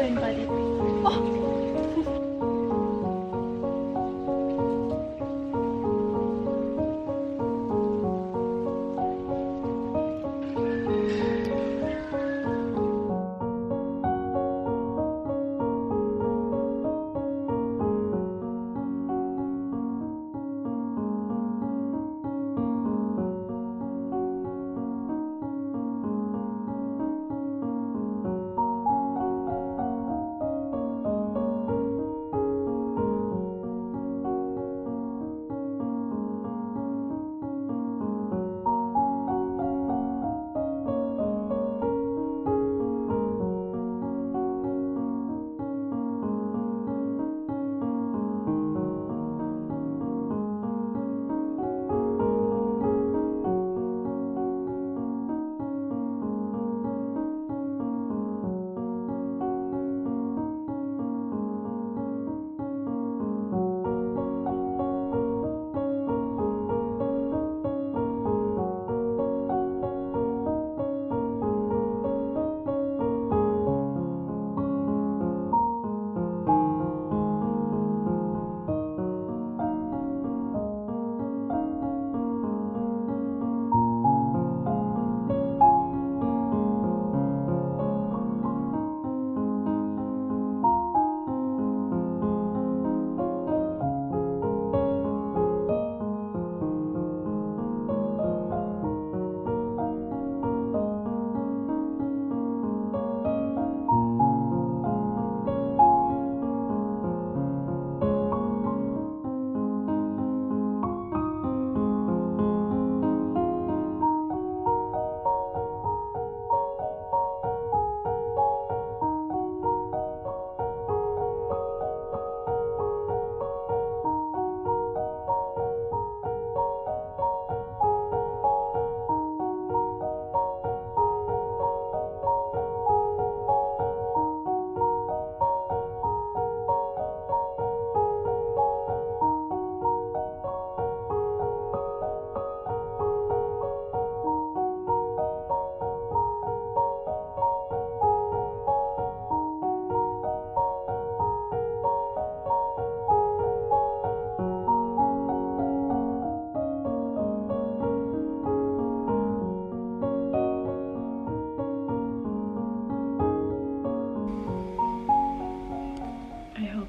invited. Oh.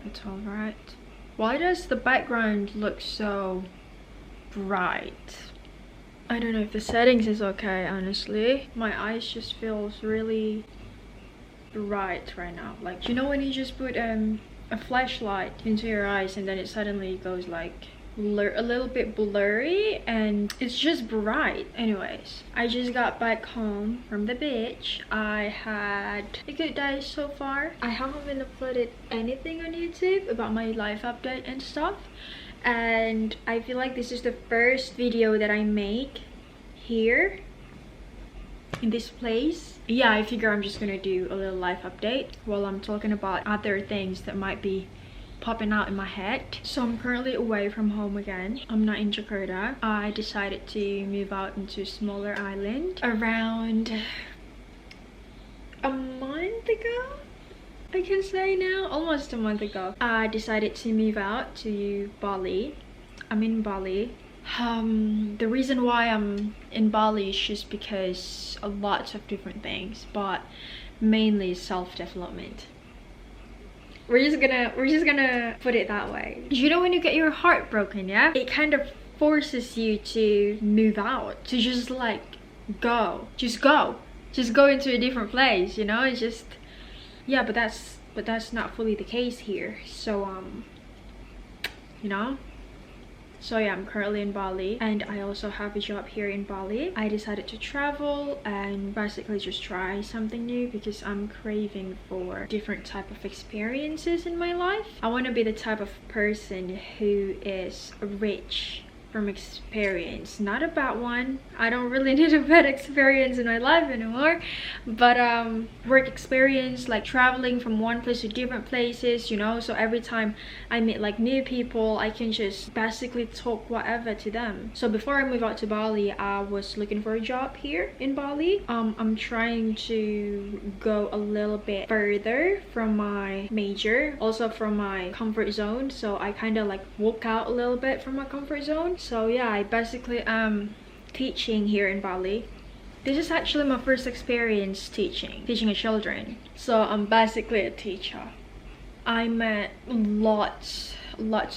It's alright. Why does the background look so bright? I don't know if the settings is okay, honestly. My eyes just feels really bright right now. Like, you know when you just put a flashlight into your eyes and then it suddenly goes like a little bit blurry and it's just bright. Anyways, I just got back home from the beach. I had a good day so far. I haven't been uploaded anything on YouTube about my life update and stuff, and I feel like this is the first video that I make here in this place. Yeah, I figure I'm just gonna do a little life update while I'm talking about other things that might be popping out in my head. So I'm currently away from home again. I'm not in Jakarta. I decided to move out into a smaller island around a month ago, I can say now, almost a month ago. I decided to move out to Bali. I'm in Bali. The reason why I'm in Bali is just because a lot of different things, but mainly self-development. We're just gonna put it that way. You know when you get your heart broken, yeah? It kind of forces you to move out, to just like go. Just go into a different place, you know? It's just, yeah, but that's not fully the case here. So you know? So yeah, I'm currently in Bali and I also have a job here in Bali. I decided to travel and basically just try something new because I'm craving for different type of experiences in my life. I want to be the type of person who is rich from experience, not a bad one. I don't really need a bad experience in my life anymore, but work experience, like traveling from one place to different places, you know. So every time I meet like new people, I can just basically talk whatever to them. So before I moved out to Bali, I was looking for a job here in Bali. I'm trying to go a little bit further from my major, also from my comfort zone, so I kind of like walk out a little bit from my comfort zone. So yeah, I basically am teaching here in Bali. This is actually my first experience teaching children, so I'm basically a teacher. I met lots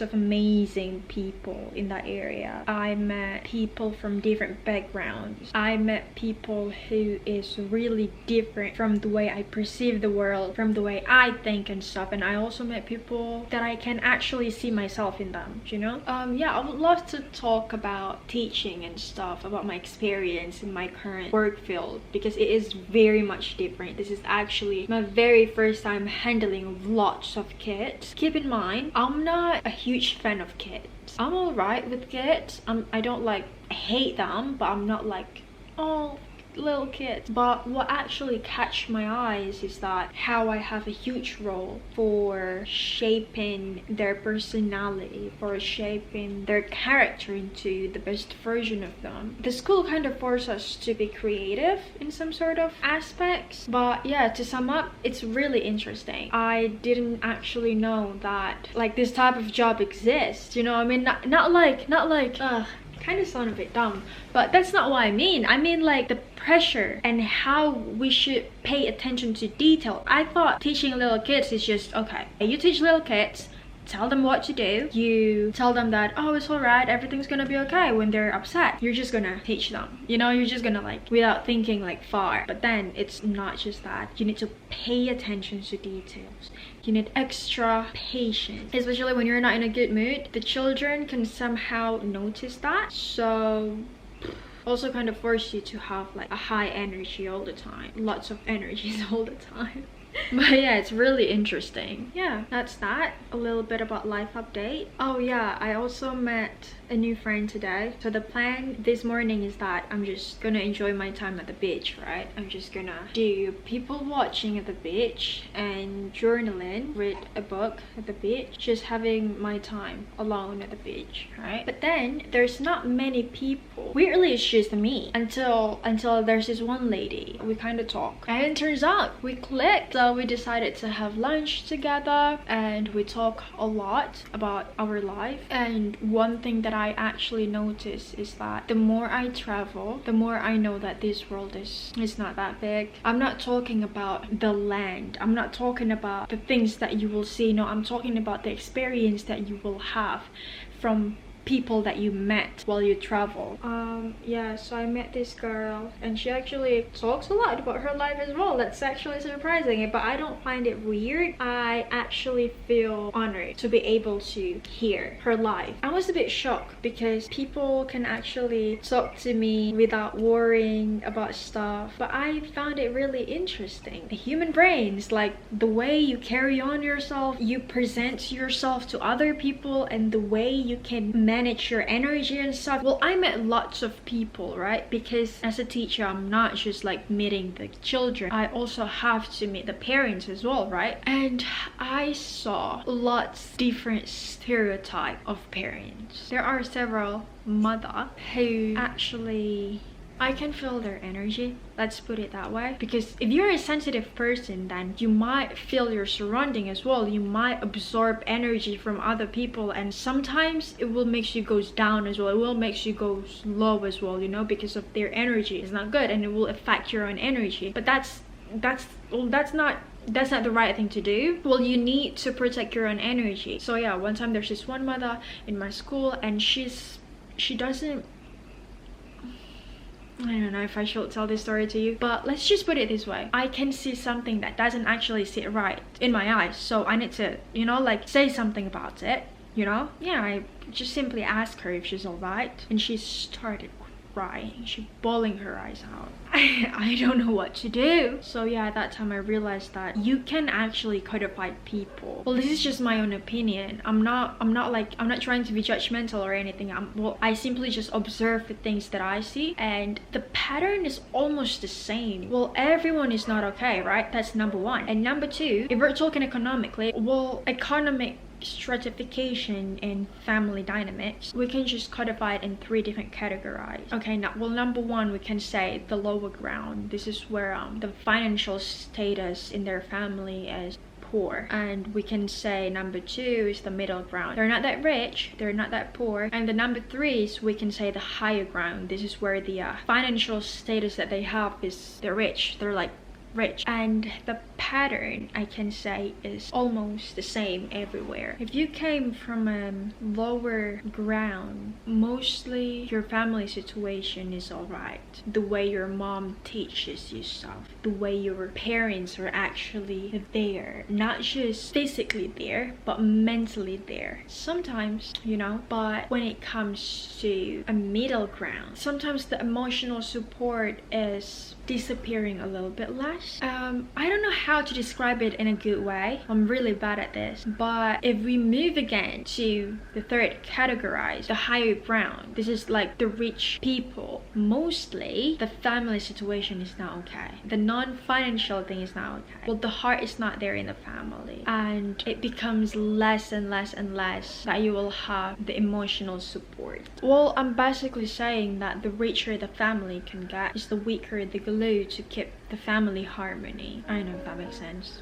of amazing people in that area. I met people from different backgrounds. I met people who is really different from the way I perceive the world, from the way I think and stuff. And I also met people that I can actually see myself in them, you know. Yeah, I would love to talk about teaching and stuff, about my experience in my current work field, because it is very much different. This is actually my very first time handling lots of kids. Keep in mind, I'm not a huge fan of kids. I'm alright with kids. I don't like hate them, but I'm not like, oh, little kids. But what actually catch my eyes is that how I have a huge role for shaping their personality, for shaping their character into the best version of them. The school kind of forces us to be creative in some sort of aspects, but yeah, to sum up, it's really interesting. I didn't actually know that like this type of job exists, you know. I mean, not like kind of sound a bit dumb, but that's not what I mean. I mean like the pressure and how we should pay attention to detail. I thought teaching little kids is just, okay, you teach little kids, tell them what to do, you tell them that, oh, it's all right, everything's gonna be okay. When they're upset, you're just gonna teach them, you know, you're just gonna like, without thinking like far. But then it's not just that. You need to pay attention to details. You need extra patience, especially when you're not in a good mood. The children can somehow notice that, so also kind of force you to have like a high energy all the time, lots of energies all the time. But yeah, it's really interesting. Yeah, that's that. A little bit about life update. Oh yeah, I also met a new friend today. So the plan this morning is that I'm just gonna enjoy my time at the beach, right? I'm just gonna do people watching at the beach and journaling, read a book at the beach, just having my time alone at the beach, right? But then there's not many people. Weirdly, it's just me until there's this one lady. We kind of talk, and it turns out we clicked. So we decided to have lunch together, and we talk a lot about our life. And one thing that I actually notice is that the more I travel, the more I know that this world is not that big. I'm not talking about the land, I'm not talking about the things that you will see. No, I'm talking about the experience that you will have from people that you met while you travel. Yeah, so I met this girl and she actually talks a lot about her life as well. That's actually surprising, but I don't find it weird. I actually feel honored to be able to hear her life. I was a bit shocked because people can actually talk to me without worrying about stuff, but I found it really interesting. The human brains, like the way you carry on yourself, you present yourself to other people, and the way you can manage your energy and stuff. Well, I met lots of people, right? Because as a teacher, I'm not just like meeting the children, I also have to meet the parents as well, right? And I saw lots different stereotype of parents. There are several mother who actually, I can feel their energy, let's put it that way. Because if you're a sensitive person, then you might feel your surrounding as well. You might absorb energy from other people, and sometimes it will make you go down as well. It will make you go low as well, you know, because of their energy. It's not good, and it will affect your own energy. But that's not the right thing to do. Well, you need to protect your own energy. So yeah, one time there's this one mother in my school, and she doesn't, I don't know if I should tell this story to you, but let's just put it this way. I can see something that doesn't actually sit right in my eyes, so I need to, you know, like say something about it, you know? Yeah, I just simply asked her if she's alright, and she started crying, she's bawling her eyes out. I don't know what to do. So yeah, at that time I realized that you can actually codify people. Well, this is just my own opinion. I'm not trying to be judgmental or anything. I simply just observe the things that I see, and the pattern is almost the same. Well, everyone is not okay, right? That's number one. And number two, if we're talking economically, well, economic stratification and family dynamics, we can just codify it in 3 different categories. Okay, now, well, number one, we can say the lower ground. This is where the financial status in their family is poor, and we can say number 2 is the middle ground. They're not that rich, they're not that poor. And the number 3 is, we can say, the higher ground. This is where the financial status that they have is, they're rich, they're like rich. And the pattern, I can say, is almost the same everywhere. If you came from a lower ground, mostly your family situation is alright. The way your mom teaches you stuff, the way your parents are actually there, not just physically there, but mentally there. Sometimes, you know, but when it comes to a middle ground, sometimes the emotional support is disappearing a little bit less. I don't know how to describe it in a good way. I'm really bad at this. But if we move again to the third category, the higher ground, this is like the rich people. Mostly the family situation is not okay. The non-financial thing is not okay. Well, the heart is not there in the family, and it becomes less and less and less that you will have the emotional support. Well, I'm basically saying that the richer the family can get is the weaker the glue to keep the family harmony. I don't know if that makes sense.